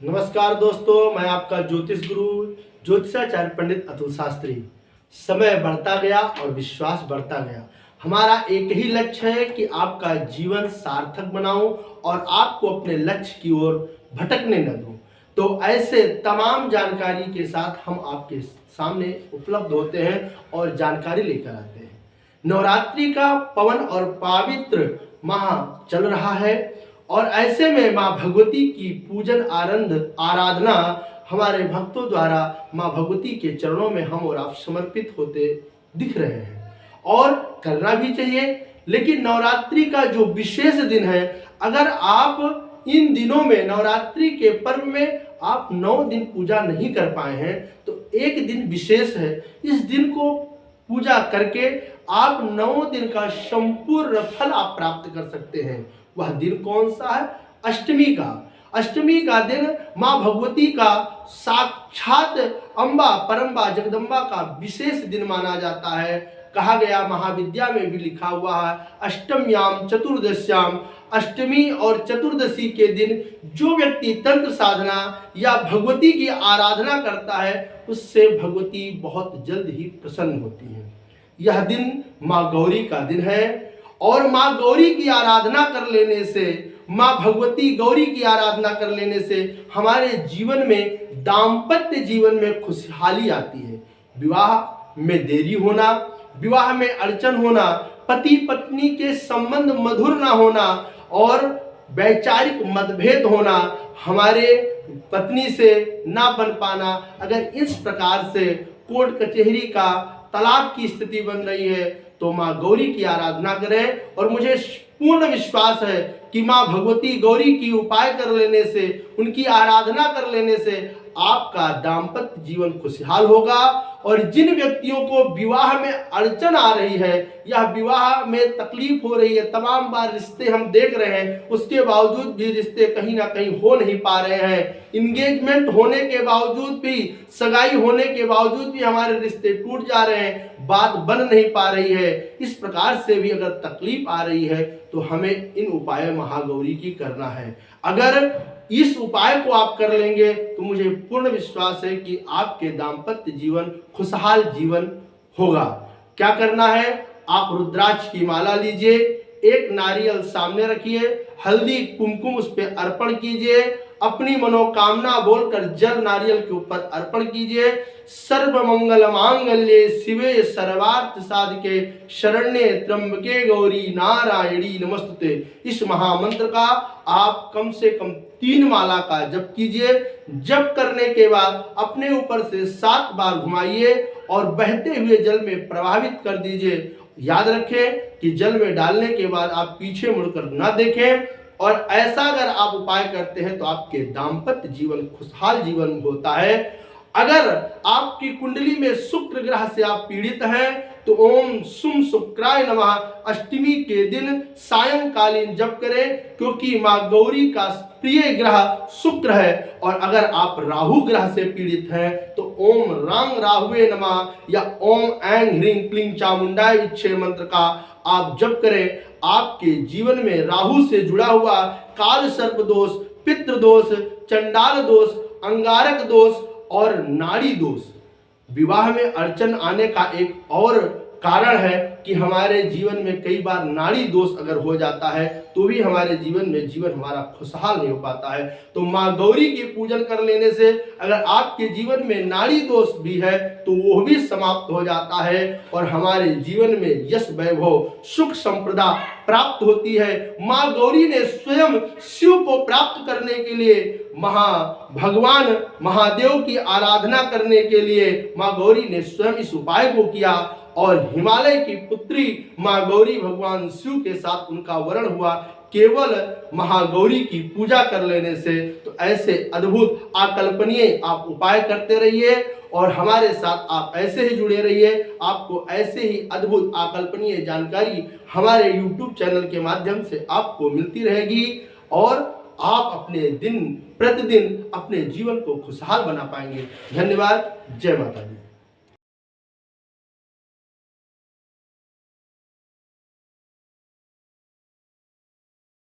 नमस्कार दोस्तों, मैं आपका ज्योतिष गुरु ज्योतिषाचार्य पंडित अतुल शास्त्री। समय बढ़ता गया और विश्वास बढ़ता गया। हमारा एक ही लक्ष्य है कि आपका जीवन सार्थक बनाऊं और आपको अपने लक्ष्य की ओर भटकने न दूं। तो ऐसे तमाम जानकारी के साथ हम आपके सामने उपलब्ध होते हैं और जानकारी लेकर आते हैं। नवरात्रि का पवन और पवित्र माह चल रहा है और ऐसे में माँ भगवती की पूजन आराधना हमारे भक्तों द्वारा माँ भगवती के चरणों में हम और आप समर्पित होते दिख रहे हैं और करना भी चाहिए। लेकिन नवरात्रि का जो विशेष दिन है, अगर आप इन दिनों में नवरात्रि के पर्व में आप 9 दिन पूजा नहीं कर पाए हैं तो एक दिन विशेष है। इस दिन को पूजा करके आप 9 दिन का संपूर्ण फल आप प्राप्त कर सकते हैं। वह दिन कौन सा है? अष्टमी का। अष्टमी का दिन माँ भगवती का साक्षात अम्बा परम्बा जगदम्बा का विशेष दिन माना जाता है। कहा गया, महाविद्या में भी लिखा हुआ है, अष्टम्याम चतुर्दश्याम, अष्टमी और चतुर्दशी के दिन जो व्यक्ति तंत्र साधना या भगवती की आराधना करता है उससे भगवती बहुत जल्द ही प्रसन्न होती है। यह दिन माँ गौरी का दिन है और माँ गौरी की आराधना कर लेने से, माँ भगवती गौरी की आराधना कर लेने से हमारे जीवन में, दाम्पत्य जीवन में खुशहाली आती है। विवाह में देरी होना, विवाह में अड़चन होना, पति पत्नी के संबंध मधुर ना होना और वैचारिक मतभेद होना, हमारे पत्नी से ना बन पाना, अगर इस प्रकार से कोर्ट कचहरी का तलाक की स्थिति बन रही है तो माँ गौरी की आराधना करें। और मुझे पूर्ण विश्वास है कि माँ भगवती गौरी की उपाय कर लेने से, उनकी आराधना कर लेने से आपका दाम्पत्य जीवन खुशहाल होगा। और जिन व्यक्तियों को विवाह में अड़चन आ रही है या विवाह में तकलीफ हो रही है, तमाम बार रिश्ते हम देख रहे हैं, उसके बावजूद भी रिश्ते कहीं ना कहीं हो नहीं पा रहे हैं, इंगेजमेंट होने के बावजूद भी, सगाई होने के बावजूद भी हमारे रिश्ते टूट जा रहे हैं, बात बन नहीं पा रही है, इस प्रकार से भी अगर तकलीफ आ रही है तो हमें इन उपाय महागौरी की करना है। अगर इस उपाय को आप कर लेंगे तो मुझे पूर्ण विश्वास है कि आपके दाम्पत्य जीवन खुशहाल जीवन होगा। क्या करना है? आप रुद्राक्ष की माला लीजिए, एक नारियल सामने रखिए, हल्दी कुमकुम उस पर अर्पण कीजिए, अपनी मनोकामना बोलकर जल नारियल के ऊपर अर्पण कीजिए। सर्व मंगल मांगल्ये शिवे सर्वार्थ साधके शरण्ये त्र्यंबके गौरी नारायणी नमस्तुते। इस महामंत्र का आप कम से कम 3 माला का जप कीजिए। जप करने के बाद अपने ऊपर से 7 बार घुमाइए और बहते हुए जल में प्रवाहित कर दीजिए। याद रखें कि जल में डालने के बाद आप पीछे मुड़कर ना देखें। और ऐसा अगर आप उपाय करते हैं तो आपके दाम्पत्य जीवन खुशहाल जीवन होता है। अगर आपकी कुंडली में शुक्र ग्रह से आप पीड़ित हैं तो ओम सुम शुक्राय नमः अष्टमी के दिन सायंकालीन जप करें, क्योंकि माँ गौरी का प्रिय ग्रह शुक्र है। और अगर आप राहु ग्रह से पीड़ित हैं तो ओम रांग राहुवे नमः या ओम ऐं ह्रीं क्लीं चामुंडाय विच्छे मंत्र का आप जप करें। आपके जीवन में राहु से जुड़ा हुआ काल सर्प दोष, पितृ दोष, चंडाल दोष, अंगारक दोष और नाड़ी दोष, विवाह में अड़चन आने का एक और कारण है कि हमारे जीवन में कई बार नाड़ी दोष अगर हो जाता है तो भी हमारे जीवन में जीवन हमारा खुशहाल नहीं हो पाता है। तो माँ गौरी की पूजन कर लेने से अगर आपके जीवन में नाड़ी दोष भी है तो वो भी समाप्त हो जाता है और हमारे जीवन में यश वैभव सुख संपदा प्राप्त होती है। माँ गौरी ने स्वयं शिव को प्राप्त करने के लिए भगवान महादेव की आराधना करने के लिए माँ गौरी ने स्वयं इस उपाय को किया और हिमालय की पुत्री माँ गौरी भगवान शिव के साथ उनका वरण हुआ केवल महागौरी की पूजा कर लेने से। तो ऐसे अद्भुत अकल्पनीय आप उपाय करते रहिए और हमारे साथ आप ऐसे ही जुड़े रहिए। आपको ऐसे ही अद्भुत अकल्पनीय जानकारी हमारे YouTube चैनल के माध्यम से आपको मिलती रहेगी और आप अपने दिन प्रतिदिन अपने जीवन को खुशहाल बना पाएंगे। धन्यवाद। जय माता दी।